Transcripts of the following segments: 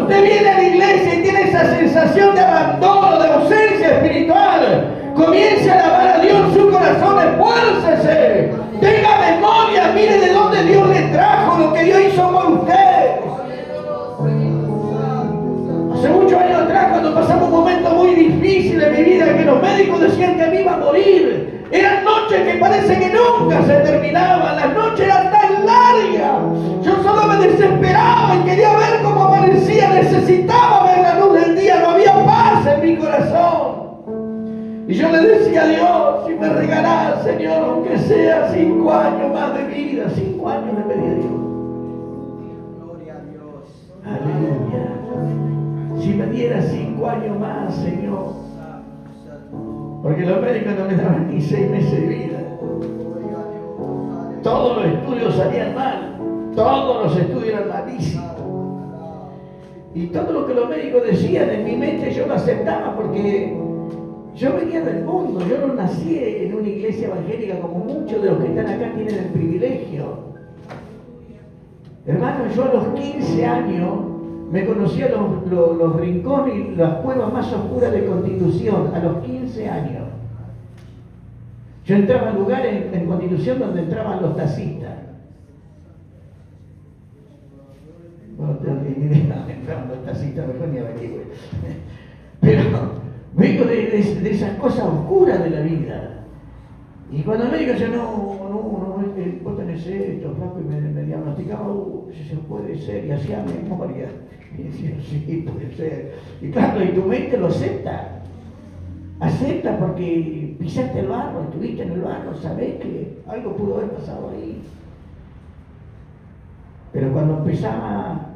usted viene a la iglesia y tiene esa sensación de abandono, de ausencia espiritual, comience a alabar a Dios en su corazón, esfuércese, tenga memoria, mire de dónde Dios le trajo, lo que Dios hizo por usted. Hace muchos años atrás, cuando pasamos momentos muy difíciles en mi vida, que los médicos decían que me iba a morir, eran noches que parece que nunca se terminaban, las noches eran tan largas, yo solo me desesperaba y quería ver cómo amanecía, necesitaba ver la luz del día, no había paz en mi corazón. Y yo le decía a Dios, si me regalás, Señor, aunque sea 5 años más de vida, 5 años le pedí a Dios. Gloria a Dios. Aleluya. Si me diera 5 años más, Señor. Porque los médicos no me daban ni 6 meses de vida. Todos los estudios salían mal. Todos los estudios eran malísimos. Y todo lo que los médicos decían en mi mente yo lo aceptaba porque yo venía del mundo. Yo no nací en una iglesia evangélica como muchos de los que están acá tienen el privilegio. Hermano, yo a los 15 años me conocía los rincones y las cuevas más oscuras de Constitución, a los 15 años. Yo entraba a lugares en Constitución donde entraban los taxistas. Bueno, no tengo ni idea, entraban los taxistas, mejor ni averigüe. Pero vengo de esas cosas oscuras de la vida. Y cuando me dijo, yo vos tenés esto, flaco, y me diagnosticaba, si se puede ser, y hacía memoria. Y decía, sí, puede ser. Y claro, y tu mente lo acepta. Acepta porque pisaste el barro, estuviste en el barro, sabés que algo pudo haber pasado ahí. Pero cuando empezaba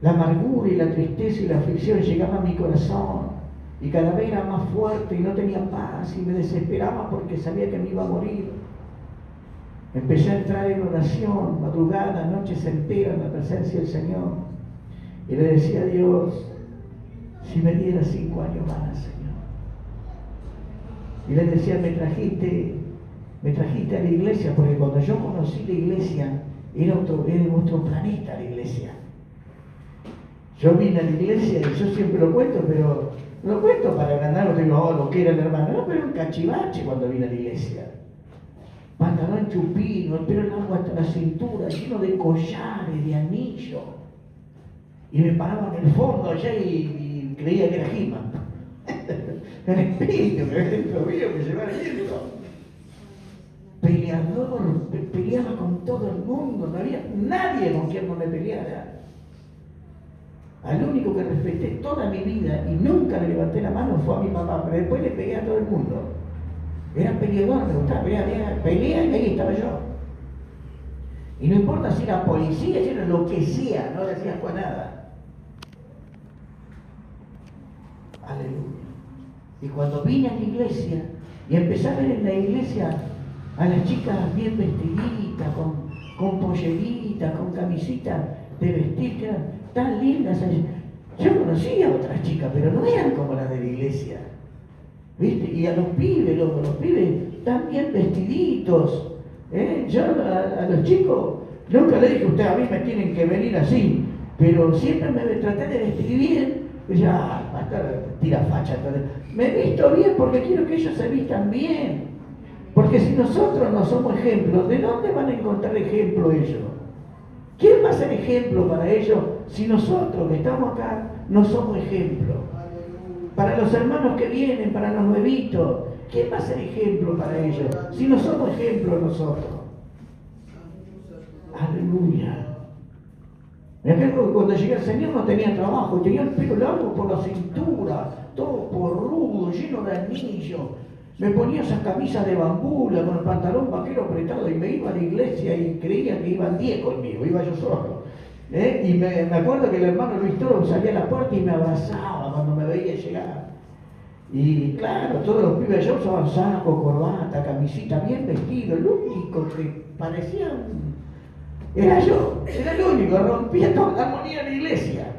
la amargura y la tristeza y la aflicción, llegaba a mi corazón. Y cada vez era más fuerte y no tenía paz y me desesperaba porque sabía que me iba a morir. Empecé a entrar en oración, madrugada, noches enteras en la presencia del Señor. Y le decía a Dios, si me diera 5 años más, Señor. Y le decía, me trajiste a la iglesia, porque cuando yo conocí la iglesia, era otro planeta la iglesia. Yo vine a la iglesia y yo siempre lo cuento, pero no lo cuento para ganar, no digo, lo que era el hermano, no, pero un cachivache cuando vine a la iglesia. Pantalón chupino, el pelo largo hasta la cintura, lleno de collares, de anillos. Y me paraba en el fondo allá y creía que era He-Man. El espíritu que dentro mío me llevaba viendo. Peleador, peleaba con todo el mundo, no había nadie con quien no me peleara. Al único que respeté toda mi vida y nunca le levanté la mano fue a mi papá, pero después le pegué a todo el mundo. Era peleador, me gustaba pelea y ahí estaba yo. Y no importa si era policía, si era lo que sea, no le hacía pues nada. Aleluya. Y cuando vine a la iglesia y empecé a ver en la iglesia a las chicas bien vestiditas, con polleritas, con camisitas de vestir, que eran tan lindas. Yo conocía a otras chicas, pero no eran como las de la iglesia. ¿Viste? Y a los pibes, los pibes tan bien vestiditos. Yo a los chicos nunca le dije, ustedes a mí me tienen que venir así, pero siempre me traté de vestir bien. Y ya, tira facha. Me he visto bien porque quiero que ellos se vistan bien. Porque si nosotros no somos ejemplos, ¿de dónde van a encontrar ejemplo ellos? ¿Quién va a ser ejemplo para ellos si nosotros que estamos acá no somos ejemplo? Para los hermanos que vienen, para los nuevitos, ¿quién va a ser ejemplo para ellos si no somos ejemplo nosotros? Aleluya. Me acuerdo que cuando llegué al Señor no tenía trabajo, tenía el pelo largo por la cintura, todo porrudo, lleno de anillos. Me ponía esas camisas de bambula con el pantalón vaquero apretado y me iba a la iglesia y creía que iban 10 conmigo, iba yo solo. Y me acuerdo que el hermano Luis Toro salía a la puerta y me abrazaba cuando me veía llegar. Y claro, todos los pibes allá usaban saco, corbata, camisita, bien vestido. El único que parecía era yo, era el único, rompía toda la armonía de la iglesia.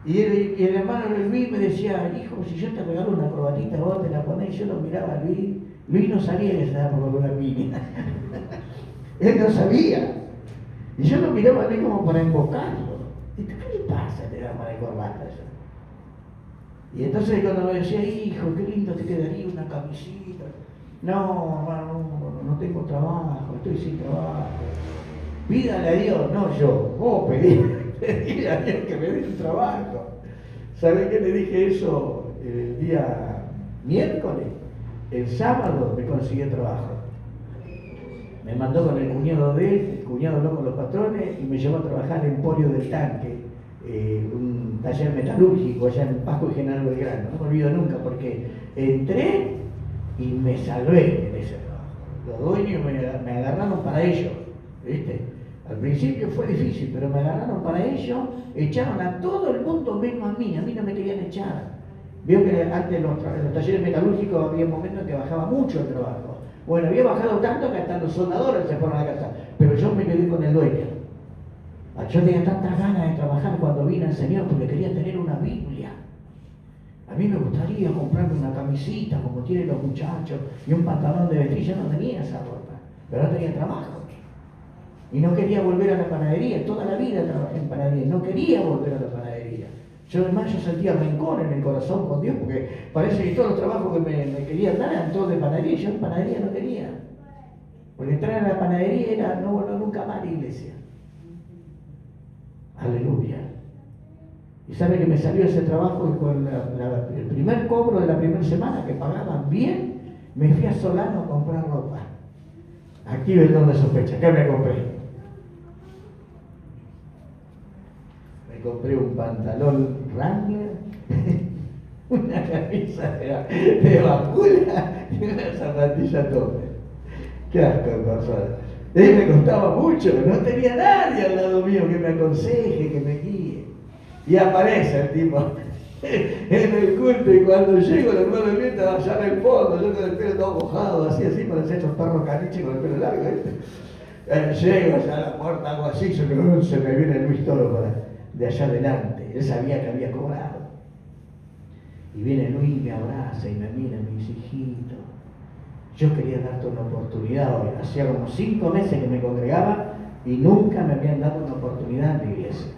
Y el hermano Luis me decía, hijo, si yo te regalo una corbatita, vos te la ponés. Y yo lo miraba a Luis. Luis no sabía que se estaba por una mina. Él no sabía. Y yo lo miraba a Luis como para invocarlo. ¿qué le pasa a este dama de corbata? Y entonces cuando me decía, hijo, qué lindo te quedaría una camisita. No, hermano, no tengo trabajo, estoy sin trabajo. Pídale a Dios, no yo, vos pedile a Dios que me dé un trabajo. ¿Sabés qué le dije eso el día miércoles? El sábado me consiguió trabajo. Me mandó con el cuñado de él, el cuñado no con los patrones, y me llevó a trabajar en Emporio del Tanque, un taller metalúrgico allá en Pasco y General Belgrano. No me olvido nunca porque entré y me salvé en ese trabajo. Los dueños me agarraron para ellos, ¿viste? Al principio fue difícil, pero me agarraron para ellos, echaron a todo el mundo menos a mí no me querían echar. Veo que antes los talleres metalúrgicos había momentos en que bajaba mucho el trabajo. Bueno, había bajado tanto que hasta los soldadores se fueron a la casa, pero yo me quedé con el dueño. Yo tenía tantas ganas de trabajar cuando vine al Señor porque quería tener una Biblia. A mí me gustaría comprarme una camisita como tienen los muchachos y un pantalón de vestir. Yo no tenía esa ropa, pero no tenía trabajo. Y no quería volver a la panadería. Toda la vida trabajé en panadería. No quería volver a la panadería. Yo además sentía rencor en el corazón con Dios porque parece que todos los trabajos que me querían dar eran todos de panadería. Yo en panadería no quería. Porque entrar a la panadería era no volver nunca más a la iglesia. Aleluya. Y sabe que me salió ese trabajo y con el primer cobro de la primera semana que pagaban bien, me fui a Solano a comprar ropa. Aquí el don de sospecha. ¿Qué me compré? Me compré un pantalón Wrangler, una camisa de vacuna y una zapatilla tope. Qué asco de persona. Me costaba mucho, no tenía nadie al lado mío que me aconseje, que me guíe. Y aparece el tipo en el culto y cuando llego el hermano mío estaba allá en el fondo, yo con el pelo todo mojado, así, parecía estos perros caniches con el pelo largo, llego allá a la puerta, algo así, se me viene Luis Toro de allá adelante. Él sabía que había cobrado. Y viene Luis, me abraza y me mira y me dice, hijito, yo quería darte una oportunidad hoy. Hacía como 5 meses que me congregaba y nunca me habían dado una oportunidad en la iglesia.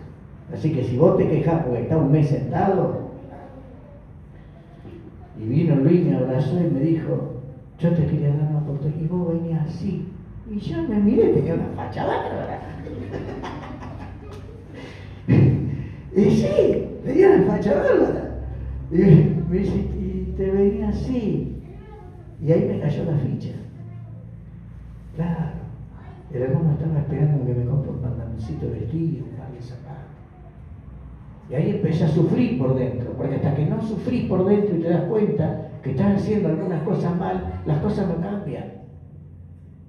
Así que si vos te quejás porque está un mes sentado, y vino Luis, me abrazó y me dijo, yo te quería dar una oportunidad, y vos venías así. Y yo me miré, tenía una facha bárbara. Y sí, tenía una facha bárbara. Y me dice, y te venía así. Y ahí me cayó la ficha. Claro, el hermano estaba esperando que me compre un pantaloncito vestido, un par de zapatos. Y ahí empecé a sufrir por dentro, porque hasta que no sufrís por dentro y te das cuenta que estás haciendo algunas cosas mal, las cosas no cambian.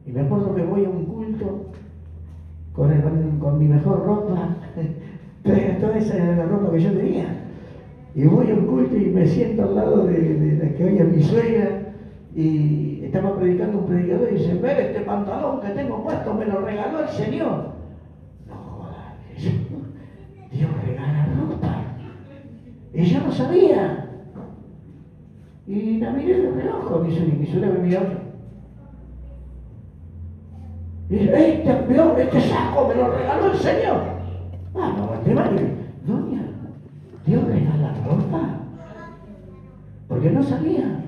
Y me acuerdo que voy a un culto con mi mejor ropa, toda esa era la ropa que yo tenía. Y voy a un culto y me siento al lado de la que hoy es mi suegra, y estaba predicando un predicador y dice, ver este pantalón que tengo puesto, me lo regaló el Señor. No, Dios regala ropa. Y yo no sabía. Y la miré de reojo, mi suegra me miró. Y dice, este saco me lo regaló el Señor. Ah, no, aguanté mal. Doña, ¿Dios regala ropa? Porque no sabía.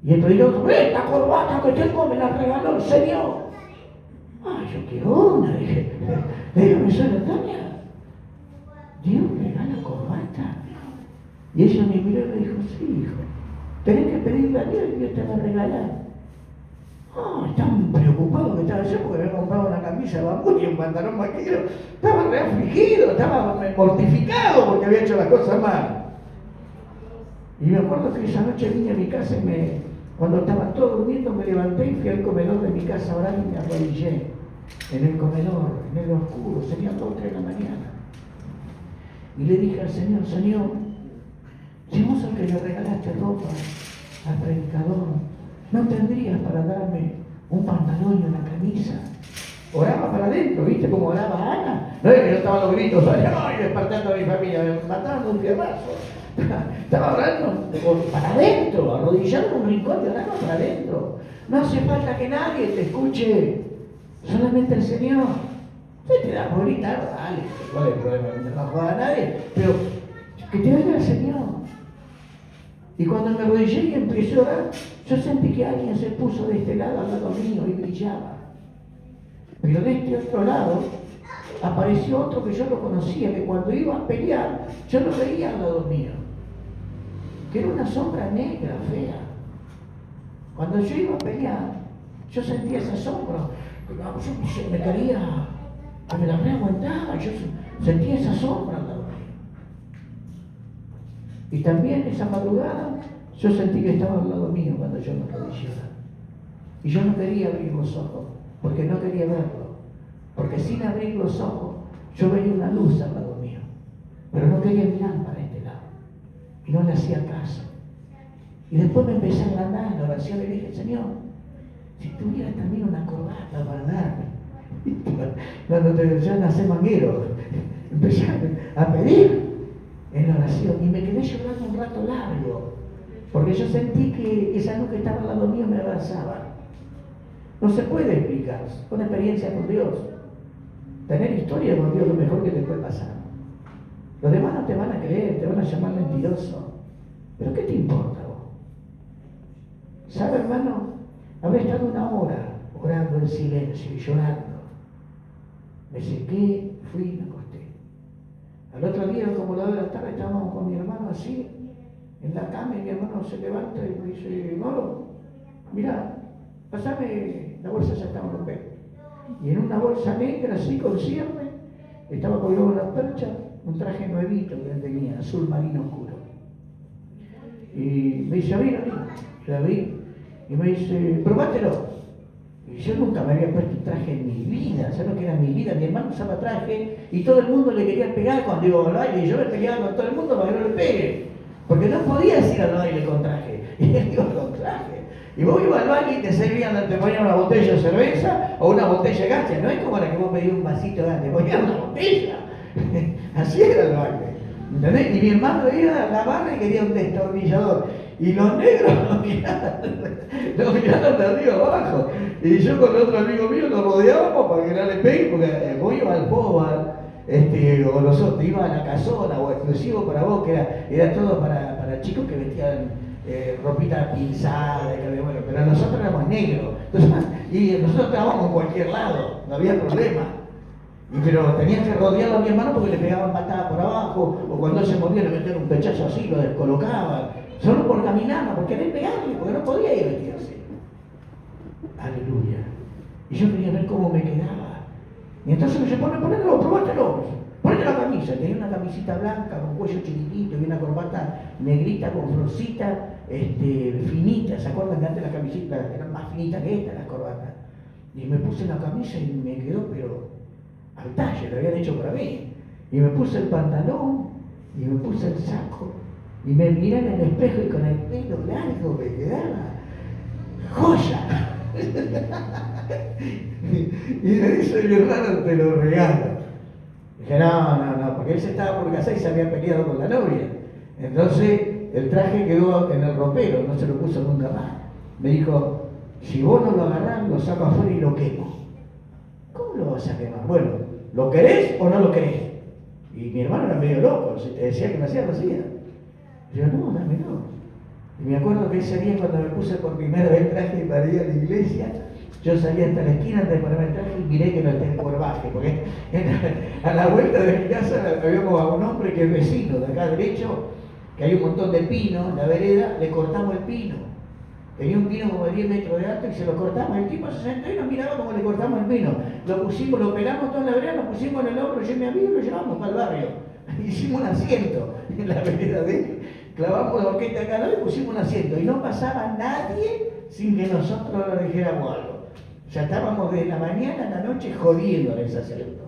Y el predicador, esta corbata que tengo me la regaló el Señor. Ah, yo qué onda, dije, dígame, suena Tania, Dios regala corbata. Y ella me miró y me dijo, sí, hijo, tenés que pedirle a Dios y Dios te va a regalar. Ah, tan preocupado que estaba yo porque me había comprado una camisa de bambú y un pantalón vaquero. Estaba re afligido, estaba mortificado porque había hecho las cosas mal. Y me acuerdo que esa noche vine a mi casa y cuando estaban todos durmiendo me levanté y fui al comedor de mi casa a orar y me arrodillé en el comedor, en el oscuro, serían 2 o 3 de la mañana. Y le dije al Señor, Señor, si vos al que le regalaste ropa al predicador, ¿no tendrías para darme un pantalón y una camisa? Oraba para adentro, ¿viste cómo oraba Ana? No es que yo estaba a los gritos, ¡ay! Despertando a mi familia, me mataron de un fierrazo. Estaba orando para adentro, arrodillado en un rincón y orando para adentro. No hace falta que nadie te escuche, solamente el Señor. Si te da por gritar, dale, ¿cuál es el problema? No joda a nadie, pero que te oiga el Señor. Y cuando me arrodillé y empecé a orar, yo sentí que alguien se puso de este lado al lado mío y brillaba. Pero de este otro lado apareció otro que yo lo conocía, que cuando iba a pelear, yo lo veía al lado mío. Que era una sombra negra, fea. Cuando yo iba a pelear, yo sentía esa sombra. Yo me quería, que me la reaguantaba, yo sentía esa sombra al lado mío. Y también esa madrugada, yo sentí que estaba al lado mío cuando yo me arrodillé. Y yo no quería abrir los ojos, porque no quería verlo. Porque sin abrir los ojos, yo veía una luz al lado mío. Pero no quería mirar para este lado. Y no le hacía caso. Y después me empecé a agrandar en la oración y le dije, Señor, si tuviera también una corbata para darme. Cuando te ya nací manguero, empecé a pedir en la oración y me quedé llorando un rato largo. Porque yo sentí que esa luz que estaba al lado mío me abrazaba. No se puede explicar, con experiencia con Dios. Tener historia con Dios es lo mejor que te puede pasar. Los demás no te van a creer, te van a llamar mentiroso. ¿Pero qué te importa vos? ¿Sabe, hermano? Habré estado una hora orando en silencio y llorando. Me sequé, fui y me acosté. Al otro día, como la de la tarde, estábamos con mi hermano así, en la cama, y mi hermano se levanta y me dice, Moro, mirá, pasame la bolsa, ya estaba en los pelos. Y en una bolsa negra, así, con cierre, estaba colgado en la percha, un traje nuevito que él tenía, azul marino oscuro. Y me dice, abrí, la abrí, y me dice, probátelo. Y yo nunca me había puesto un traje en mi vida, ¿sabes lo que era mi vida? Mi hermano usaba traje y todo el mundo le quería pegar cuando iba al baile, y yo me peleaba con todo el mundo para que no le pegue. Porque no podías ir al baile con traje, y él iba con traje. Y vos ibas al baile y te servían, te ponían una botella de cerveza o una botella de gacha. No es como la que vos pedías un vasito de te ponían una botella. Así era el baile. ¿Entendés? Y mi hermano iba a la barra y quería un destornillador. Y los negros lo miraban de arriba abajo. Y yo con otro amigo mío lo rodeábamos para que no le pegue, porque vos ibas al Pobar, o los otros, ibas a la casona, o exclusivo para vos, que era todo para chicos que vestían ropita pinzada, bueno, pero nosotros éramos negros. Entonces, y nosotros estábamos en cualquier lado, no había problema. Pero tenías que rodearlo a mi hermano porque le pegaban patadas por abajo, o cuando él se movía le metían un pechazo así, lo descolocaban, solo por caminar, porque quería pegarle, porque no podía ir vestido así. Aleluya. Y yo quería ver cómo me quedaba. Y entonces me dice, ponelo, probátelo. Ponete la camisa. Tenía una camisita blanca con cuello chiquitito y una corbata negrita con florcita finita. ¿Se acuerdan que antes las camisetas eran más finitas que esta, las corbatas? Y me puse la camisa y me quedó, pero al talle, lo habían hecho para mí. Y me puse el pantalón y me puse el saco. Y me miré en el espejo y con el pelo largo me quedaba joya. Y me dice mi hermano, te lo regalo. Dije, no, porque él se estaba por casar y se había peleado con la novia. Entonces el traje quedó en el ropero, no se lo puso nunca más. Me dijo, si vos no lo agarrás, lo saco afuera y lo quemo. ¿Cómo lo vas a quemar? Bueno, ¿lo querés o no lo querés? Y mi hermano era medio loco, si te decía que me hacía, lo hacía. Yo, no, dámelo. Y me acuerdo que ese día cuando me puse por primera vez el traje para ir a la iglesia, yo salí hasta la esquina antes de ponerme el traje y miré que no esté el corbaje, porque a la vuelta de mi casa habíamos a un hombre que es vecino de acá derecho, que hay un montón de pino en la vereda, le cortamos el pino. Tenía un pino como de 10 metros de alto y se lo cortamos. El tipo se sentó y nos miraba como le cortamos el pino. Lo pusimos, lo pegamos todo en la vereda, lo pusimos en el hombro, yo y mi amigo y lo llevamos para el barrio. Hicimos un asiento en la vereda de él. Clavamos la boqueta acá, ¿no? Y pusimos un asiento. Y no pasaba nadie sin que nosotros le dijéramos algo. Ya estábamos de la mañana a la noche jodiendo en ese asiento.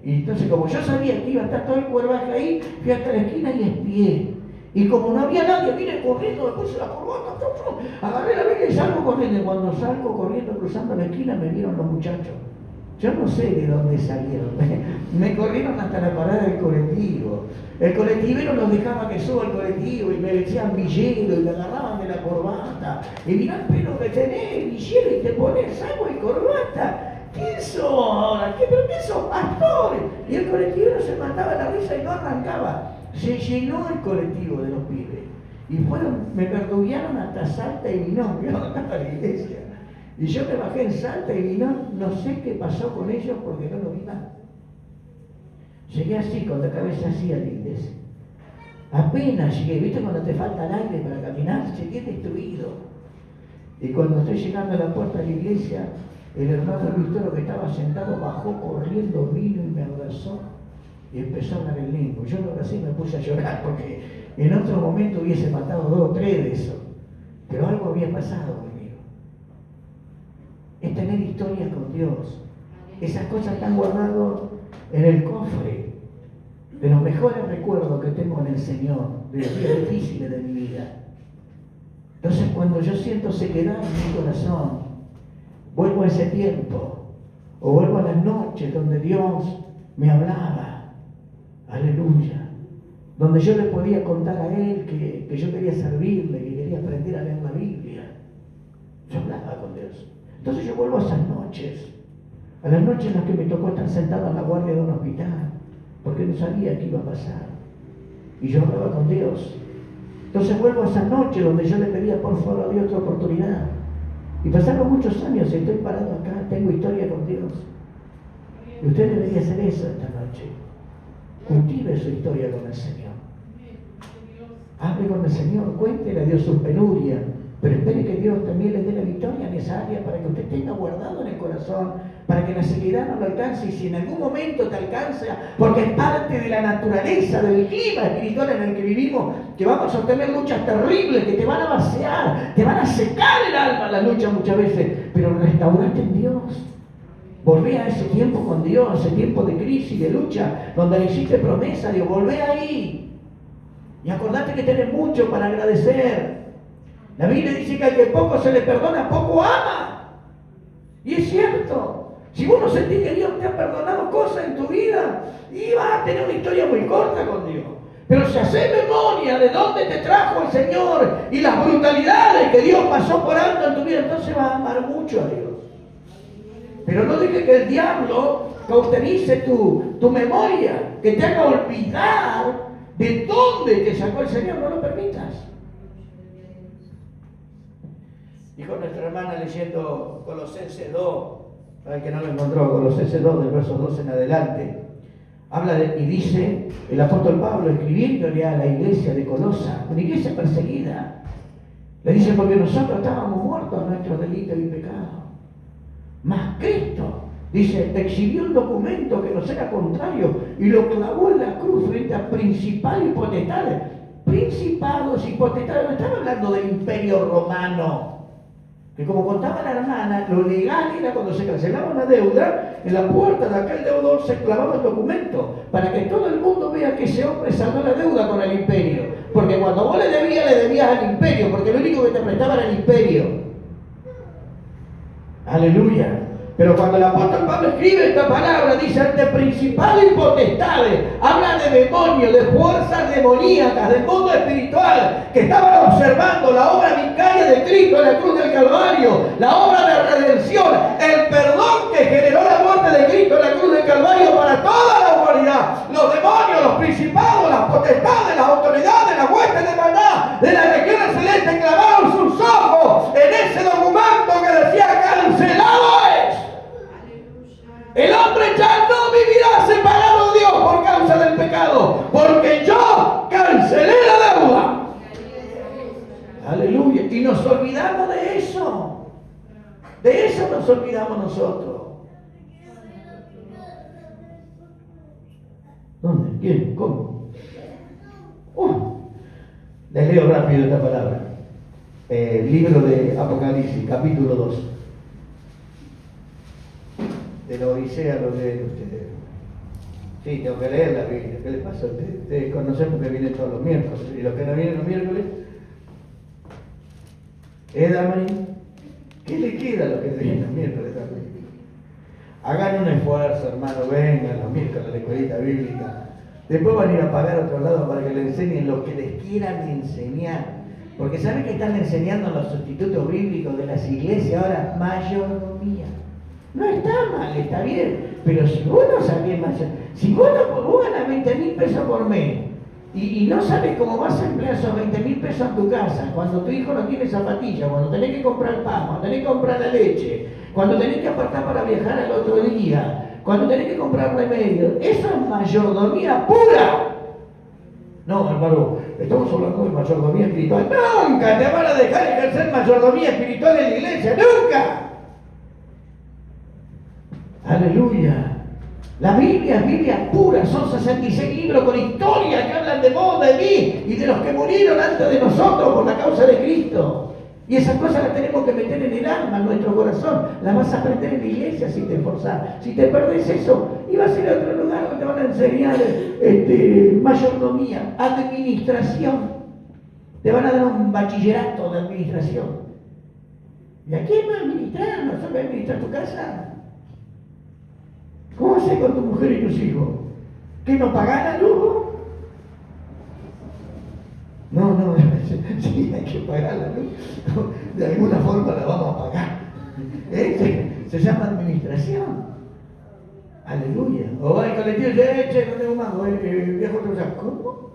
Y entonces, como yo sabía que iba a estar todo el cuervaje ahí, fui hasta la esquina y espié. Y como no había nadie, vine corriendo, me puse la corbata, agarré la Biblia y salgo corriendo. Y cuando salgo corriendo, cruzando la esquina, me vieron los muchachos. Yo no sé de dónde salieron. Me corrieron hasta la parada del colectivo. El colectivero nos dejaba que suba el colectivo y me decían villero y me agarraban de la corbata. Y mirá el pelo que tenés, villero, y te pones saco y corbata. ¿Qué sos ahora? ¿Pero qué sos pastores. Y el colectivo se mataba la risa y no arrancaba. Se llenó el colectivo de los pibes. Y me verduguearon hasta Salta y Vinón, que no estaba la iglesia. Y yo me bajé en Salta y Vinón, no sé qué pasó con ellos porque no lo vi más. Llegué así, con la cabeza así a la iglesia. Apenas llegué, ¿viste cuando te falta el aire para caminar? Llegué destruido. Y cuando estoy llegando a la puerta de la iglesia, el hermano Luis Toro que estaba sentado bajó corriendo, vino y me abrazó y empezó a hablar en lengua. Yo lo abracé y me puse a llorar porque en otro momento hubiese matado 2 o 3 de eso. Pero algo había pasado conmigo. Es tener historia con Dios. Esas cosas están guardadas en el cofre de los mejores recuerdos que tengo en el Señor, de los días difíciles de mi vida. Entonces, cuando yo siento sequedad en mi corazón, vuelvo a ese tiempo, o vuelvo a las noches donde Dios me hablaba, aleluya, donde yo le podía contar a Él que yo quería servirle, que quería aprender a leer la Biblia. Yo hablaba con Dios. Entonces yo vuelvo a esas noches, a las noches en las que me tocó estar sentado en la guardia de un hospital, porque no sabía qué iba a pasar. Y yo hablaba con Dios. Entonces vuelvo a esa noche donde yo le pedía por favor a Dios otra oportunidad. Y pasaron muchos años y estoy parado acá, tengo historia con Dios. Y usted debería hacer eso esta noche. Cultive su historia con el Señor. Hable con el Señor, cuéntele a Dios sus penurias, pero espere que Dios también le dé la victoria en esa área para que usted tenga guardado en el corazón, para que la sequedad no lo alcance, y si en algún momento te alcanza, porque es parte de la naturaleza, del clima espiritual en el que vivimos, que vamos a tener luchas terribles, que te van a vaciar, te van a secar el alma la lucha muchas veces, pero restaurate en Dios. Volvé a ese tiempo con Dios, ese tiempo de crisis, de lucha, donde le hiciste promesa, Dios, volvé ahí. Y acordate que tenés mucho para agradecer. La Biblia dice que al que poco se le perdona, poco ama. Y es cierto. Si vos no sentís que Dios te ha perdonado cosas en tu vida, y vas a tener una historia muy corta con Dios. Pero si haces memoria de dónde te trajo el Señor y las brutalidades que Dios pasó por alto en tu vida, entonces vas a amar mucho a Dios. Pero no dejes que el diablo cauterice tu memoria, que te haga olvidar de dónde te sacó el Señor. No lo permitas. Dijo nuestra hermana leyendo Colosenses 2, para el que no lo encontró, Colosenses 2, del verso 2 en adelante. Habla y dice el apóstol Pablo, escribiéndole a la iglesia de Colosa, una iglesia perseguida, le dice: porque nosotros estábamos muertos a nuestros delitos y pecados, mas Cristo, dice, exhibió un documento que nos era contrario y lo clavó en la cruz frente a principales y potestades. Principados y potestades, no estaba hablando del imperio romano, que como contaba la hermana, lo legal era cuando se cancelaba una deuda, en la puerta de aquel deudor se clavaba el documento, para que todo el mundo vea que ese hombre saldó la deuda con el imperio. Porque cuando vos le debías al imperio, porque lo único que te prestaba era el imperio. Aleluya. Pero cuando el apóstol Pablo escribe esta palabra, dice ante principales y potestades, habla de demonios, de fuerzas demoníacas, del mundo espiritual, que estaban observando la obra vicaria de Cristo en la cruz del Calvario, la obra de redención, el perdón que generó la muerte de Cristo en la cruz del Calvario para toda la humanidad. Los demonios, los principados, las potestades, las autoridades, las huestes de maldad de las regiones celestes clavaron sus ojos en ese documento que decía: cancelado es. El hombre ya no vivirá separado de Dios por causa del pecado, porque yo cancelé la deuda. Aleluya. Y nos olvidamos de eso. De eso nos olvidamos nosotros. ¿Dónde? ¿Quién? ¿Cómo? Les leo rápido esta palabra. Libro de Apocalipsis, capítulo 2. De la Odisea lo leen ustedes. Sí, tengo que leer la Biblia. ¿Qué les pasa a ustedes? Ustedes conocemos que vienen todos los miércoles. Y los que no vienen los miércoles, Damarín, ¿qué le queda a los que vienen los miércoles también? Hagan un esfuerzo, hermano, vengan los miércoles a la escuelita bíblica. Después van a ir a pagar a otro lado para que les enseñen lo que les quieran enseñar. Porque ¿saben que están enseñando los sustitutos bíblicos de las iglesias ahora? Mayordomía. No está mal, está bien. Pero si vos no sabés más, si vos ganas 20.000 pesos por mes y no sabes cómo vas a emplear esos 20.000 pesos en tu casa, cuando tu hijo no tiene zapatillas, cuando tenés que comprar pan, cuando tenés que comprar la leche, cuando tenés que apartar para viajar al otro día, cuando tenés que comprar remedios, eso es mayordomía pura. No, hermano, estamos hablando de mayordomía espiritual. ¡Nunca te van a dejar ejercer mayordomía espiritual en la iglesia! ¡Nunca! ¡Aleluya! La Biblia es Biblia pura, son 66 libros con historias que hablan de vos, de mí y de los que murieron antes de nosotros por la causa de Cristo. Y esas cosas las tenemos que meter en el alma, en nuestro corazón. Las vas a aprender en la iglesia si te esforzás. Si te perdés eso, y vas a ir a otro lugar donde te van a enseñar mayordomía, administración. Te van a dar un bachillerato de administración. ¿Y a quién va a administrar? ¿No sabes administrar tu casa? ¿Cómo haces con tu mujer y tus hijos? ¿Que no pagás la luz? No, sí, hay que pagar la luz. De alguna forma la vamos a pagar. Se llama administración. Aleluya. O hay colectivo de no tengo más, viejo te ¿cómo?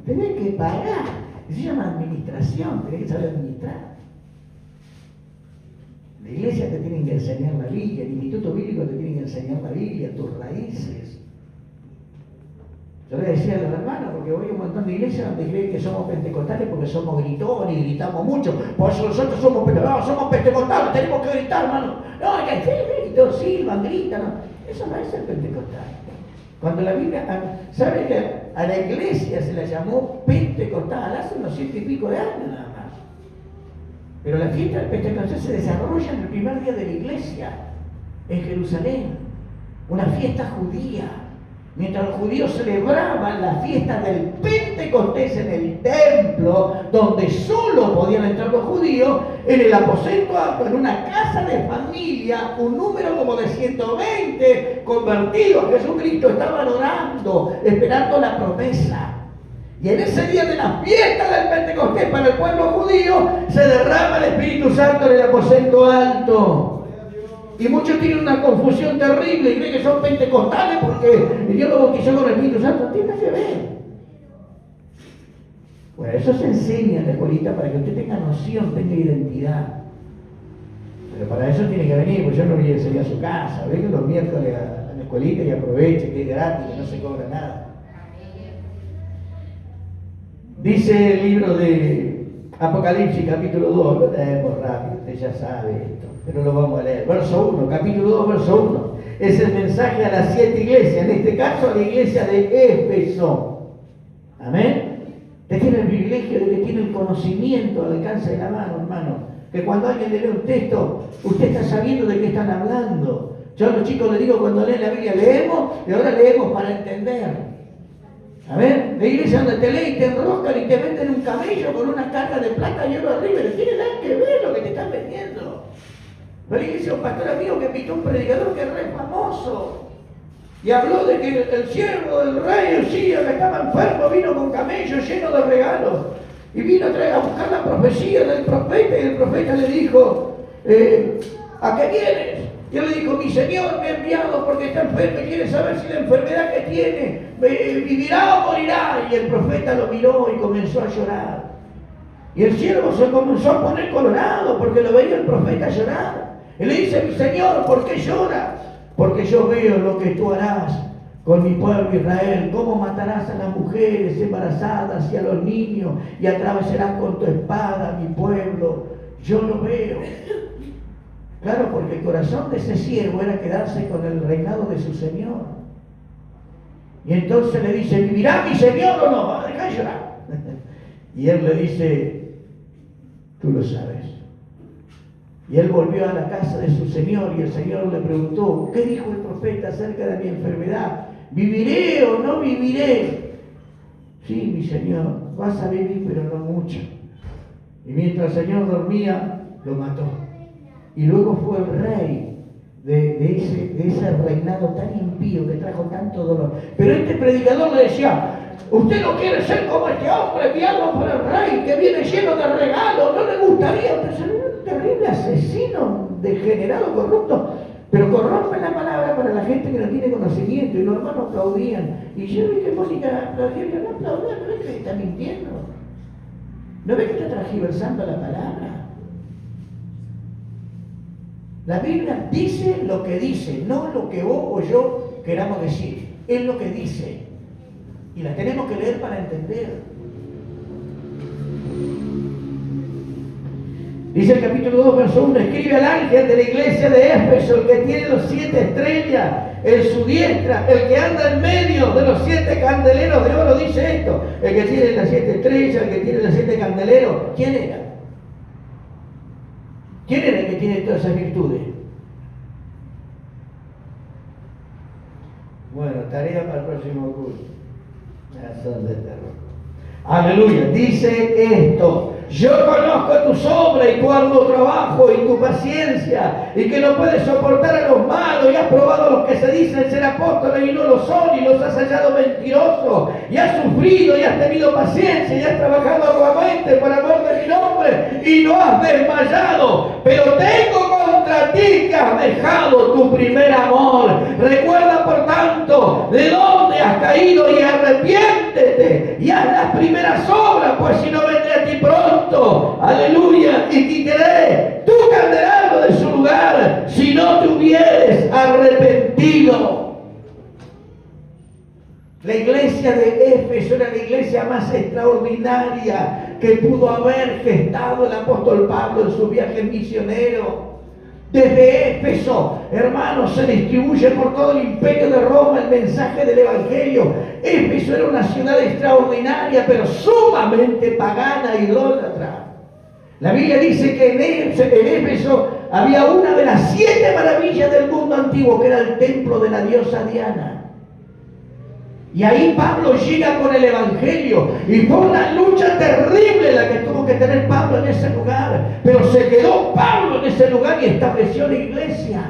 Tenés que pagar. Se llama administración, tenés que saber administrar. La iglesia te tiene que enseñar la Biblia, el instituto bíblico te tiene que enseñar la Biblia, tus raíces. Yo le decía a los hermanos, porque voy a un montón de iglesias donde creen que somos pentecostales porque somos gritones y gritamos mucho. Por eso nosotros somos pentecostales, tenemos que gritar, hermano. No, que gritan, silban, gritan. No. Eso no es el pentecostal. Cuando la Biblia, ¿sabe que a la iglesia se la llamó pentecostal hace unos 100 y pico de años nada más? Pero la fiesta del Pentecostés se desarrolla en el primer día de la iglesia, en Jerusalén, una fiesta judía. Mientras los judíos celebraban la fiesta del Pentecostés en el templo, donde solo podían entrar los judíos, en el aposento alto, en una casa de familia, un número como de 120 convertidos a Jesucristo estaban orando, esperando la promesa. Y en ese día de la fiesta del Pentecostés para el pueblo judío se derrama el Espíritu Santo en el aposento alto. Y muchos tienen una confusión terrible y creen que son pentecostales porque Dios lo bautizó con el Espíritu Santo. No tiene que ver. Bueno, eso se enseña en la escuelita para que usted tenga noción, tenga identidad. Pero para eso tiene que venir, pues yo no voy a enseñar a su casa. Venga los miércoles a la escuelita y aproveche, que es gratis, que no se cobra nada. Dice el libro de Apocalipsis, capítulo 2, lo leemos rápido, usted ya sabe esto, pero lo vamos a leer. Verso 1, capítulo 2, verso 1. Es el mensaje a las 7 iglesias, en este caso a la iglesia de Éfeso. Amén. Usted tiene el privilegio de que tiene el conocimiento al alcance de la mano, hermano. Que cuando alguien le lee un texto, usted está sabiendo de qué están hablando. Yo a los chicos les digo, cuando leen la Biblia leemos, y ahora leemos para entender. A ver, la iglesia donde te leen y te enroscan y te venden un camello con una carga de plata y oro arriba, no tiene nada que ver lo que te están vendiendo. Pero la iglesia, un pastor amigo que invitó a un predicador que es re famoso y habló de que el siervo del rey Usía, que estaba enfermo, vino con camello lleno de regalos y vino a buscar la profecía del profeta y el profeta le dijo, ¿a qué vienes? Y él le dijo, mi Señor me ha enviado porque está enfermo y quiere saber si la enfermedad que tiene vivirá o morirá. Y el profeta lo miró y comenzó a llorar. Y el siervo se comenzó a poner colorado porque lo veía el profeta llorar. Y le dice, mi Señor, ¿por qué lloras? Porque yo veo lo que tú harás con mi pueblo Israel, cómo matarás a las mujeres embarazadas y a los niños y atravesarás con tu espada mi pueblo. Yo lo veo. Claro, porque el corazón de ese siervo era quedarse con el reinado de su Señor. Y entonces le dice, ¿vivirá mi Señor o no? Deja de llorar. Y él le dice, tú lo sabes. Y él volvió a la casa de su Señor y el Señor le preguntó, ¿qué dijo el profeta acerca de mi enfermedad? ¿Viviré o no viviré? Sí, mi Señor, vas a vivir, pero no mucho. Y mientras el Señor dormía, lo mató. Y luego fue el rey de ese reinado tan impío que trajo tanto dolor. Pero este predicador le decía, usted no quiere ser como este hombre enviado por el rey que viene lleno de regalos, no le gustaría, usted es un terrible asesino, degenerado, corrupto. Pero corrompen la palabra para la gente que no tiene conocimiento, y los hermanos aplaudían. Y yo vi que Mónica aplaudía, yo no aplaudía, ¿no ves que está mintiendo? ¿No ves que está transgiversando la palabra? La Biblia dice lo que dice, no lo que vos o yo queramos decir. Es lo que dice. Y la tenemos que leer para entender. Dice el capítulo 2, verso 1, escribe al ángel de la iglesia de Éfeso, el que tiene los 7 estrellas en su diestra, el que anda en medio de los 7 candeleros de oro, dice esto, el que tiene las 7 estrellas, el que tiene los 7 candeleros. ¿Quién era? ¿Quién era el que tiene todas esas virtudes? Bueno, tarea para el próximo curso. Son de terror. Aleluya, dice esto: yo conozco tus obras y tu arduo trabajo y tu paciencia, y que no puedes soportar a los malos, y has probado a los que se dicen ser apóstoles y no lo son, y los has hallado mentirosos, y has sufrido y has tenido paciencia, y has trabajado arduamente por amor de mi nombre, y no has desmayado. Pero tengo contra ti que has dejado tu primer amor. Recuerda, por tanto, de dónde has caído, y arrepiéntete, y haz las primeras obras, pues si no vendré a ti pronto, aleluya, y quitaré tu candelabro de su lugar, si no te hubieres arrepentido. La iglesia de Éfeso era la iglesia más extraordinaria que pudo haber gestado el apóstol Pablo en su viaje misionero. Desde Éfeso, hermanos, se distribuye por todo el imperio de Roma el mensaje del Evangelio. Éfeso era una ciudad extraordinaria, pero sumamente pagana e idólatra. La Biblia dice que en Éfeso había una de las 7 maravillas del mundo antiguo, que era el templo de la diosa Diana. Y ahí Pablo llega con el Evangelio, y fue una lucha terrible la que tuvo que tener Pablo en ese lugar, pero se quedó Pablo en ese lugar y estableció la iglesia,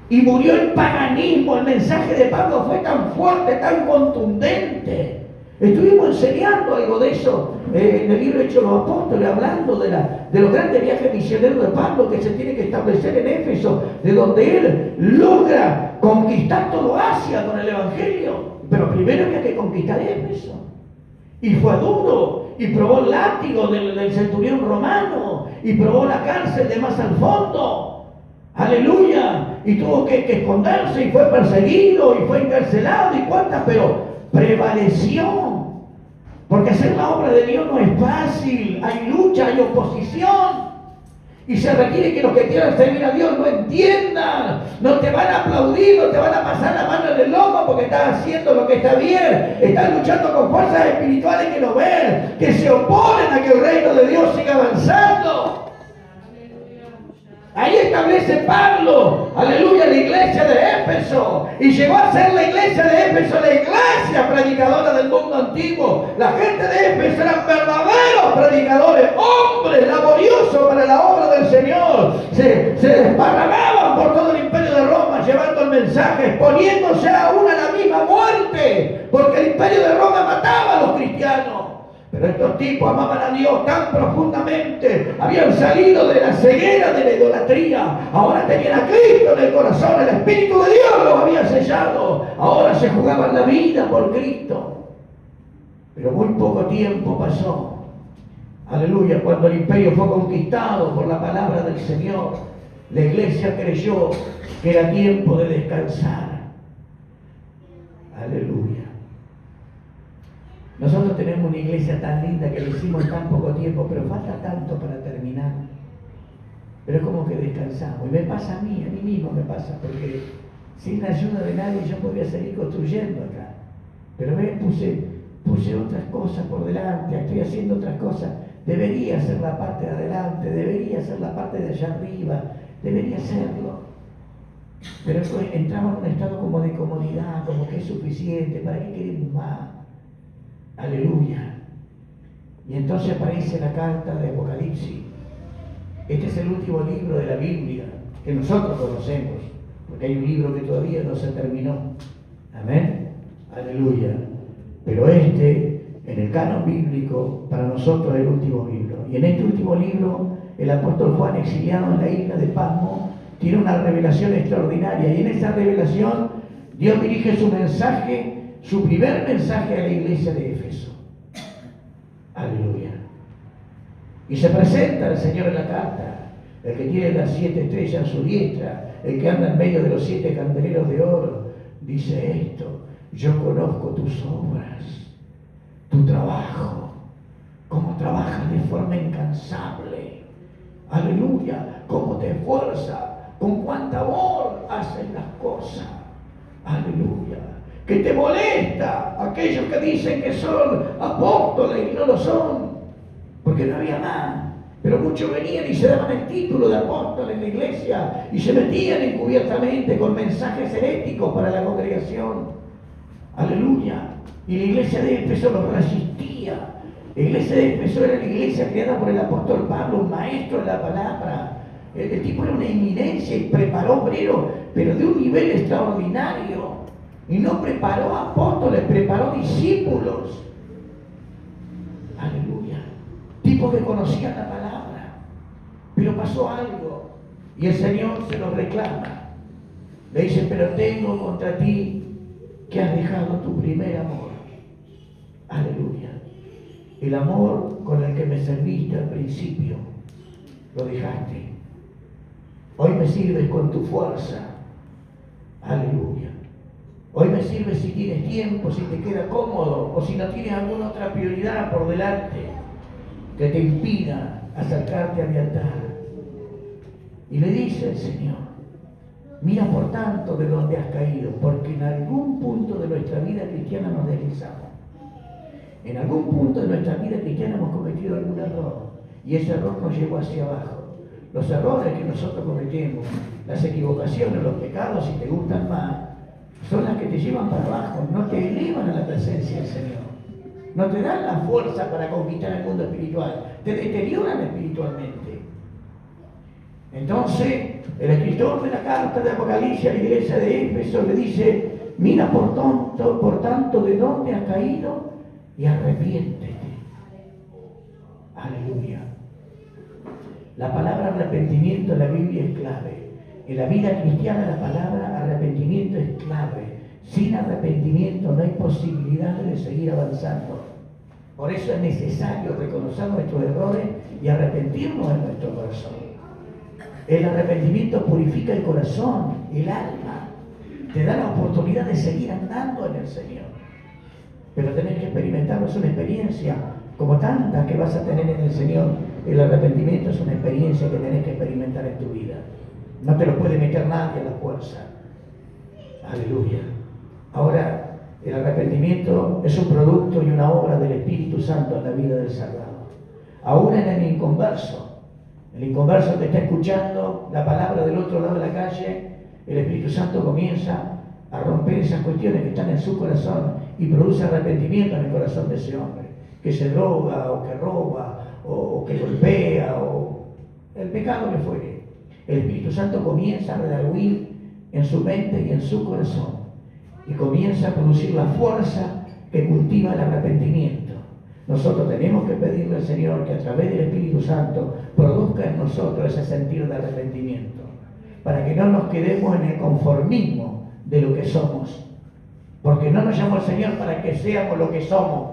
y murió el paganismo. El mensaje de Pablo fue tan fuerte, tan contundente. Estuvimos enseñando algo de eso en el libro de Hechos de los Apóstoles, hablando de los grandes viajes misioneros de Pablo que se tiene que establecer en Éfeso, de donde él logra conquistar todo Asia con el Evangelio. Pero primero había que conquistar Éfeso. Y fue duro, y probó el látigo del centurión romano, y probó la cárcel de más al fondo. Aleluya. Y tuvo que esconderse, y fue perseguido, y fue encarcelado, y cuántas, pero prevaleció. Porque hacer la obra de Dios no es fácil. Hay lucha, hay oposición. Y se requiere que los que quieran servir a Dios lo entiendan. No te van a aplaudir, no te van a pasar la mano en el lomo porque estás haciendo lo que está bien. Estás luchando con fuerzas espirituales que no ven, que se oponen a que el reino de Dios siga avanzando. Ahí establece Pablo, aleluya, la iglesia de Éfeso. Y llegó a ser la iglesia de Éfeso, la iglesia predicadora del mundo antiguo. La gente de Éfeso eran verdaderos predicadores, hombres laboriosos para la obra del Señor. Se desparramaban por todo el imperio de Roma, llevando el mensaje, exponiéndose aún a la misma muerte, porque el imperio de Roma mataba a los cristianos. Pero estos tipos amaban a Dios tan profundamente, habían salido de la ceguera de la idolatría, ahora tenían a Cristo en el corazón, el Espíritu de Dios los había sellado, ahora se jugaban la vida por Cristo. Pero muy poco tiempo pasó, aleluya, cuando el imperio fue conquistado por la palabra del Señor, la iglesia creyó que era tiempo de descansar. Aleluya. Nosotros tenemos una iglesia tan linda que lo hicimos en tan poco tiempo, pero falta tanto para terminar. Pero es como que descansamos. Y me pasa a mí mismo me pasa, porque sin la ayuda de nadie yo podría seguir construyendo acá. Pero puse otras cosas por delante, estoy haciendo otras cosas. Debería hacer la parte de adelante, debería hacer la parte de allá arriba, debería hacerlo. Pero entramos en un estado como de comodidad, como que es suficiente, ¿para qué queremos más? Aleluya. Y entonces aparece la carta de Apocalipsis. Este es el último libro de la Biblia que nosotros conocemos, porque hay un libro que todavía no se terminó. Amén. Aleluya. Pero en el canon bíblico, para nosotros es el último libro. Y en este último libro, el apóstol Juan, exiliado en la isla de Patmos, tiene una revelación extraordinaria. Y en esa revelación Dios dirige su mensaje, su primer mensaje a la iglesia de Éfeso. Aleluya. Y se presenta el Señor en la carta, el que tiene las 7 estrellas en su diestra, el que anda en medio de los 7 candeleros de oro, dice esto: yo conozco tus obras, tu trabajo, cómo trabajas de forma incansable. Aleluya, cómo te esfuerzas, con cuánta amor haces las cosas. Aleluya, que te molesta aquellos que dicen que son apóstoles y no lo son, porque no había más. Pero muchos venían y se daban el título de apóstoles en la iglesia y se metían encubiertamente con mensajes heréticos para la congregación. Aleluya. Y la iglesia de Éfeso los resistía. La iglesia de Éfeso era la iglesia creada por el apóstol Pablo, un maestro de la palabra. El tipo era una eminencia y preparó obreros, pero de un nivel extraordinario. Y no preparó apóstoles, preparó discípulos. Aleluya. Tipos que conocían la palabra. Pero pasó algo y el Señor se lo reclama. Le dice: pero tengo contra ti que has dejado tu primer amor. Aleluya. El amor con el que me serviste al principio, lo dejaste. Hoy me sirves con tu fuerza. Aleluya. Hoy me sirves si tienes tiempo, si te queda cómodo, o si no tienes alguna otra prioridad por delante que te impida acercarte a mi altar. Y le dice el Señor: mira por tanto de dónde has caído, porque en algún punto de nuestra vida cristiana nos deslizamos. En algún punto de nuestra vida cristiana hemos cometido algún error, y ese error nos llevó hacia abajo. Los errores que nosotros cometemos, las equivocaciones, los pecados, si te gustan más, son las que te llevan para abajo, no te elevan a la presencia del Señor. No te dan la fuerza para conquistar el mundo espiritual, te deterioran espiritualmente. Entonces, el escritor de la carta de Apocalipsis a la iglesia de Éfeso le dice: mira por tanto de dónde has caído y arrepiéntete. Aleluya. La palabra arrepentimiento en la Biblia es clave. En la vida cristiana la palabra arrepentimiento es clave. Sin arrepentimiento no hay posibilidad de seguir avanzando. Por eso es necesario reconocer nuestros errores y arrepentirnos en nuestro corazón. El arrepentimiento purifica el corazón, el alma. Te da la oportunidad de seguir andando en el Señor. Pero tenés que experimentarlo, es una experiencia como tantas que vas a tener en el Señor. El arrepentimiento es una experiencia que tenés que experimentar en tu vida. No te lo puede meter nadie a la fuerza. Aleluya. Ahora, el arrepentimiento es un producto y una obra del Espíritu Santo en la vida del salvado. Aún en el inconverso que está escuchando la palabra del otro lado de la calle, el Espíritu Santo comienza a romper esas cuestiones que están en su corazón y produce arrepentimiento en el corazón de ese hombre, que se droga o que roba o que golpea o el pecado que fuere. El Espíritu Santo comienza a redarguir en su mente y en su corazón y comienza a producir la fuerza que cultiva el arrepentimiento. Nosotros tenemos que pedirle al Señor que a través del Espíritu Santo produzca en nosotros ese sentir de arrepentimiento, para que no nos quedemos en el conformismo de lo que somos, porque no nos llamó el Señor para que seamos lo que somos,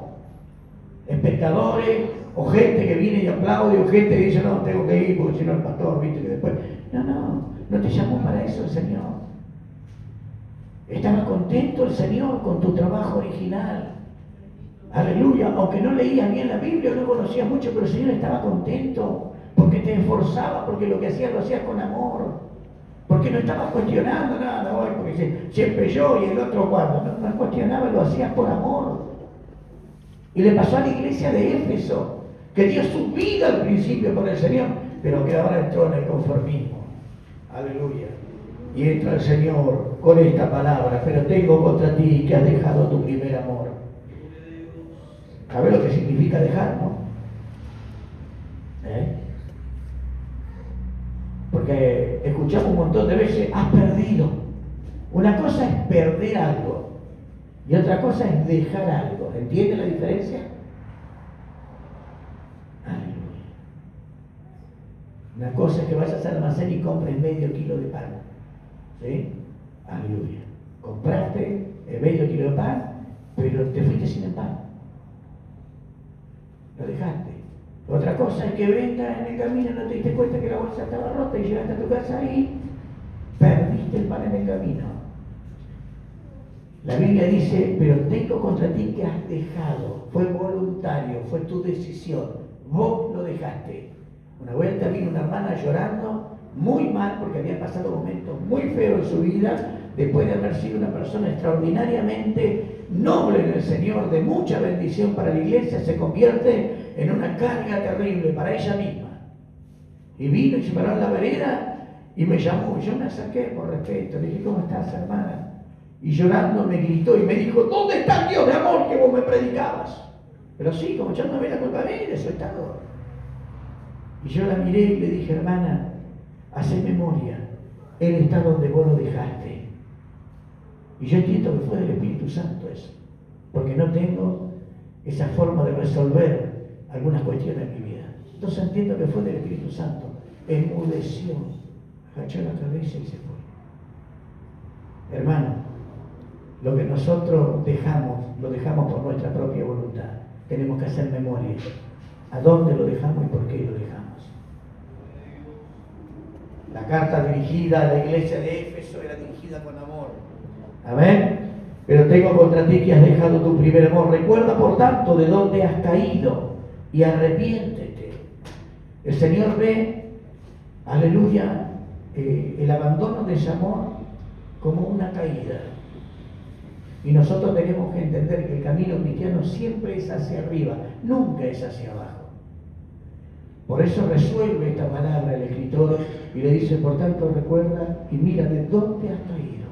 espectadores o gente que viene y aplaude o gente que dice: no, tengo que ir porque si no el pastor, viste que después... No te llamó para eso el Señor. Estaba contento el Señor con tu trabajo original. Aleluya. Aunque no leías bien la Biblia, no conocías mucho, pero el Señor estaba contento porque te esforzaba, porque lo que hacías lo hacías con amor, porque no estabas cuestionando nada hoy, porque siempre yo y el otro cuando. No cuestionaba, lo hacías por amor. Y le pasó a la iglesia de Éfeso, que dio su vida al principio por el Señor, pero que ahora entró en el conformismo. Aleluya. Y entra el Señor con esta palabra: pero tengo contra ti que has dejado tu primer amor. ¿Sabes lo que significa dejar, no? Porque escuchamos un montón de veces: has perdido. Una cosa es perder algo y otra cosa es dejar algo. ¿Entienden la diferencia? Aleluya. Una cosa es que vayas al almacén y compres medio kilo de pan. ¿Sí? Aleluya. Compraste medio kilo de pan, pero te fuiste sin el pan. Lo dejaste. Otra cosa es que vengas en el camino y no te diste cuenta que la bolsa estaba rota y llegaste a tu casa y perdiste el pan en el camino. La Biblia dice, pero tengo contra ti que has dejado. Fue voluntario, fue tu decisión. Vos lo dejaste. Una vuelta vino una hermana llorando muy mal porque había pasado momentos muy feos en su vida después de haber sido una persona extraordinariamente noble en el Señor, de mucha bendición para la iglesia, se convierte en una carga terrible para ella misma. Y vino y se paró en la vereda y me llamó. Yo me acerqué por respeto, le dije, ¿cómo estás, hermana? Y llorando me gritó y me dijo, ¿dónde está el Dios de amor que vos me predicabas? Pero sí, como echándome la culpa a mí de su estado. Y yo la miré y le dije, hermana, hacé memoria, Él está donde vos lo dejaste. Y yo entiendo que fue del Espíritu Santo eso, porque no tengo esa forma de resolver algunas cuestiones en mi vida. Entonces entiendo que fue del Espíritu Santo. Enmudeció, agachó la cabeza y se fue. Hermano, lo que nosotros dejamos, lo dejamos por nuestra propia voluntad. Tenemos que hacer memoria. ¿A dónde lo dejamos y por qué lo dejamos? La carta dirigida a la iglesia de Éfeso era dirigida con amor. Amén. Pero tengo contra ti que has dejado tu primer amor. Recuerda, por tanto, de dónde has caído y arrepiéntete. El Señor ve, aleluya, el abandono de ese amor como una caída. Y nosotros tenemos que entender que el camino cristiano siempre es hacia arriba, nunca es hacia abajo. Por eso resuelve esta palabra el escritor y le dice, por tanto, recuerda y mira de dónde has caído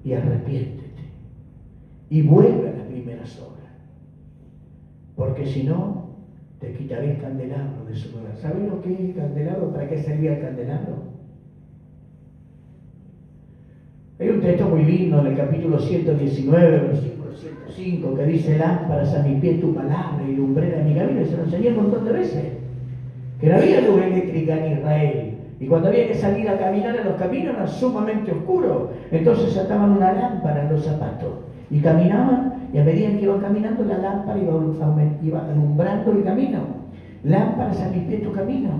y arrepiéntete y vuelve a las primeras obras, porque si no, te quitaré el candelabro de su lugar. ¿Sabes lo que es el candelabro? ¿Para qué servía el candelabro? Hay un texto muy lindo en el capítulo 119, versículo 105, que dice, lámparas a mi pie tu palabra y lumbrera en mi camino. Y se lo enseñé un montón de veces, que no había luz eléctrica en Israel. Y cuando había que salir a caminar en los caminos era sumamente oscuro. Entonces ataban una lámpara en los zapatos y caminaban, y a medida que iban caminando la lámpara iba alumbrando el camino. Lámparas a mi pie tu camino.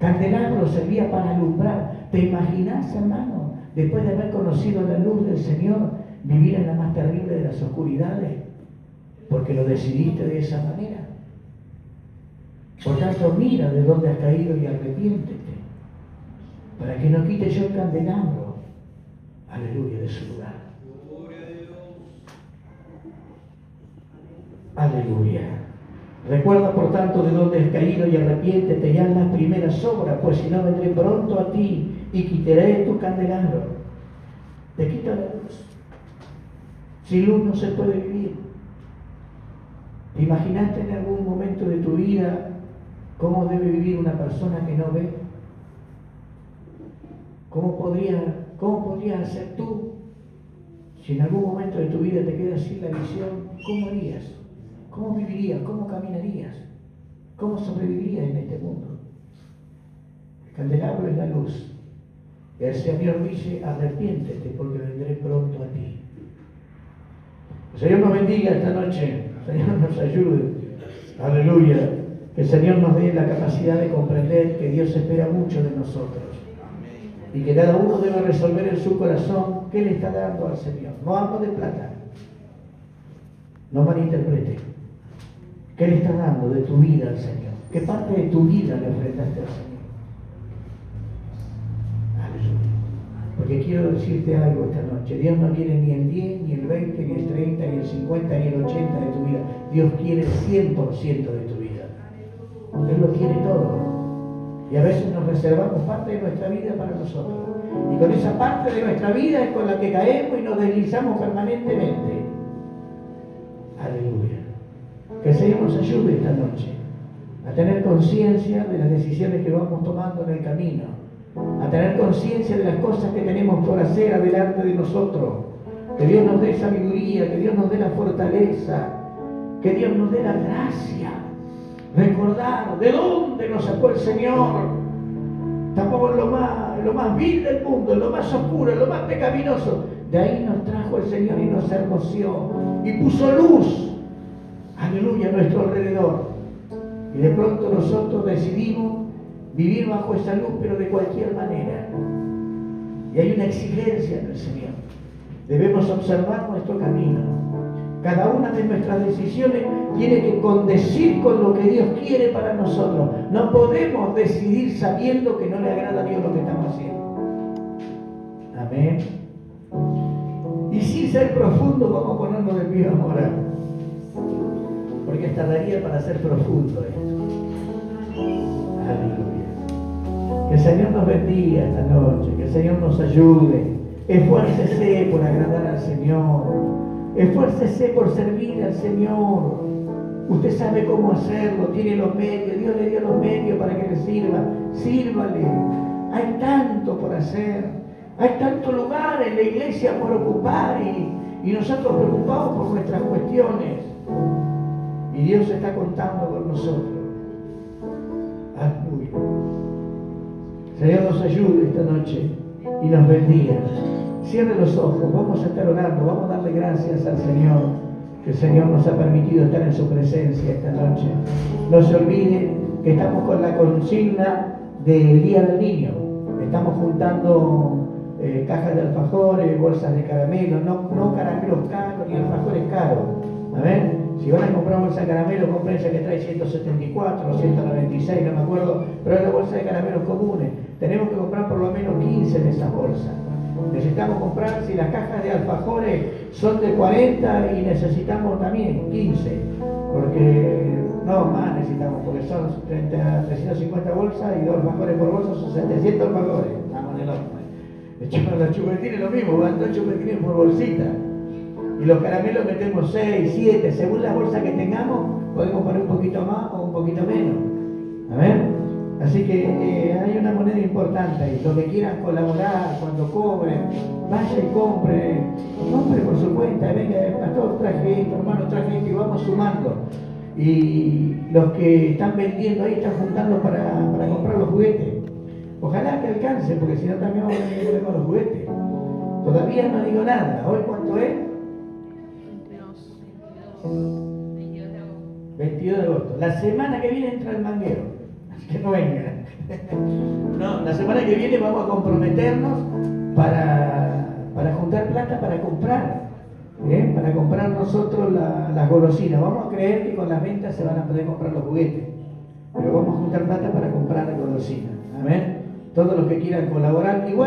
Candelabro servía para alumbrar. ¿Te imaginas, hermano, después de haber conocido la luz del Señor, vivir en la más terrible de las oscuridades? Porque lo decidiste de esa manera. Por tanto, mira de dónde has caído y arrepiéntete, para que no quite yo el candelabro, aleluya, de su lugar. Aleluya. Recuerda, por tanto, de dónde has caído y arrepiéntete y haz las primeras obras, pues si no vendré pronto a ti y quitaré tu candelabro. Te quito la luz. Sin luz no se puede vivir. ¿Te imaginaste en algún momento de tu vida cómo debe vivir una persona que no ve? ¿Cómo podrías hacer tú si en algún momento de tu vida te quedas sin la visión? ¿Cómo harías? ¿Cómo vivirías? ¿Cómo caminarías? ¿Cómo sobrevivirías en este mundo? El candelabro es la luz. El Señor dice, arrepiéntete porque vendré pronto a ti. El Señor nos bendiga esta noche. El Señor nos ayude. Aleluya. Que el Señor nos dé la capacidad de comprender que Dios espera mucho de nosotros. Y que cada uno debe resolver en su corazón qué le está dando al Señor. No hablo de plata. No malinterprete. ¿Qué le estás dando de tu vida al Señor? ¿Qué parte de tu vida le ofrendaste al Señor? Aleluya. Porque quiero decirte algo esta noche. Dios no quiere ni el 10, ni el 20, ni el 30, ni el 50, ni el 80 de tu vida. Dios quiere el 100% de tu vida. Él lo quiere todo. Y a veces nos reservamos parte de nuestra vida para nosotros. Y con esa parte de nuestra vida es con la que caemos y nos deslizamos permanentemente. Aleluya. Que el Señor nos ayude esta noche a tener conciencia de las decisiones que vamos tomando en el camino, a tener conciencia de las cosas que tenemos por hacer adelante de nosotros. Que Dios nos dé sabiduría, que Dios nos dé la fortaleza, que Dios nos dé la gracia recordar de dónde nos sacó el Señor. Estamos en lo más vil del mundo, en lo más oscuro, en lo más pecaminoso. De ahí nos trajo el Señor y nos hermoseó y puso luz, aleluya, a nuestro alrededor. Y de pronto nosotros decidimos vivir bajo esa luz, pero de cualquier manera. Y hay una exigencia en el Señor. Debemos observar nuestro camino. Cada una de nuestras decisiones tiene que condecir con lo que Dios quiere para nosotros. No podemos decidir sabiendo que no le agrada a Dios lo que estamos haciendo. Amén. Y sin ser profundo, vamos a ponernos de pie, vamos a orar. Porque tardaría para ser profundo esto. Aleluya. Que el Señor nos bendiga esta noche, que el Señor nos ayude. Esfuércese por agradar al Señor. Esfuércese por servir al Señor. Usted sabe cómo hacerlo, tiene los medios, Dios le dio los medios para que le sirva. Sírvale. Hay tanto por hacer, hay tanto lugar en la iglesia por ocupar y nosotros preocupados por nuestras cuestiones. Y Dios está contando con nosotros. Aleluya. Señor nos ayude esta noche y nos bendiga. Cierre los ojos, vamos a estar orando, vamos a darle gracias al Señor, que el Señor nos ha permitido estar en su presencia esta noche. No se olvide que estamos con la consigna del Día del Niño. Estamos juntando cajas de alfajores, bolsas de caramelos, no caramelos caros ni alfajores caros. ¿Amén? Si van a comprar bolsa de caramelos, compren esa que trae 174 o 196, no me acuerdo, pero es la bolsa de caramelos comunes. Tenemos que comprar por lo menos 15 de esas bolsas. Necesitamos comprar, si las cajas de alfajores son de 40 y necesitamos también 15, porque no más necesitamos, porque son 350 bolsas y 2 alfajores por bolsa, son 700 alfajores. Estamos en el horno. Los chupetines lo mismo, van 2 chupetines por bolsita. Y los caramelos metemos 6, 7, según la bolsa que tengamos, podemos poner un poquito más o un poquito menos. ¿Amén? Así que hay una moneda importante ahí. Los que quieran colaborar, cuando cobren, vaya y compre por su cuenta. Venga, pastor, traje esto, hermano, traje esto, y vamos sumando. Y los que están vendiendo ahí están juntando para comprar los juguetes. Ojalá que alcance, porque si no también vamos a tener con los juguetes. Todavía no digo nada. ¿Hoy cuánto es? 22 de agosto. La semana que viene entra el manguero. Que no vengan. No, la semana que viene vamos a comprometernos para juntar plata para comprar. Para comprar nosotros las golosinas. Vamos a creer que con las ventas se van a poder comprar los juguetes. Pero vamos a juntar plata para comprar las golosinas. Amén. Todos los que quieran colaborar, igual.